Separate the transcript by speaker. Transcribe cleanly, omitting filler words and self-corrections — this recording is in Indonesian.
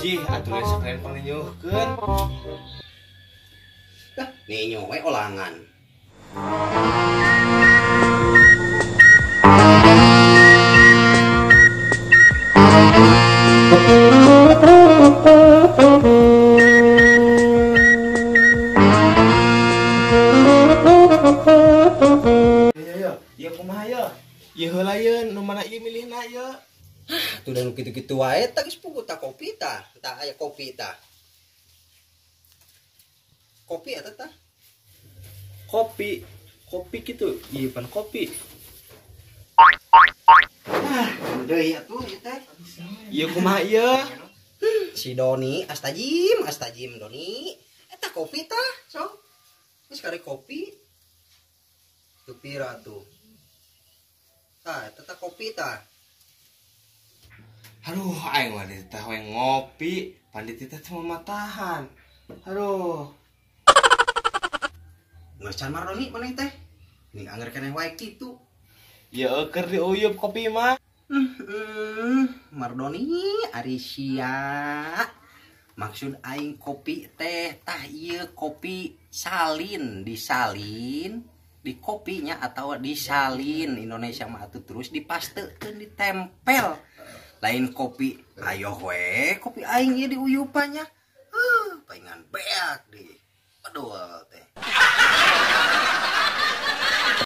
Speaker 1: Jih, atuh geus sekalian panginyuhkeun.
Speaker 2: Dah, ninyo we olangan.
Speaker 1: Ya kumaha ya? Ya heula ye nu mana ieu milihna ye?
Speaker 2: Tuh dan kitu-kitu wae tak geus puguh ta kopi ta. Tah aya kopi ta. Kopi eta tah.
Speaker 1: Kopi. Kopi gitu. Ieu pan kopi.
Speaker 2: Deui atuh ieu teh.
Speaker 1: Ya kumaha ye?
Speaker 2: Si Doni astajim Doni. Eta kopi tah, so. Geus kari kopi. Tuh pira tuh. Tah, eta tah kopi tah.
Speaker 1: Aduh, aing mah ditah we ngopi, pandit teh cuma matahan. Aduh.
Speaker 2: Geus can Mardoni maneh teh. Ning anger keneh wae kitu.
Speaker 1: Ya keur diuyup kopi mah.
Speaker 2: Mardoni ari sia. Maksud aing kopi teh tah ieu kopi salin, disalin di kopinya atau disalin Indonesia mah atuh terus dipastekeun ditempel. Lain kopi ayo we kopi aing ieu diuyupannya. Paingan beak deh. Aduh teh.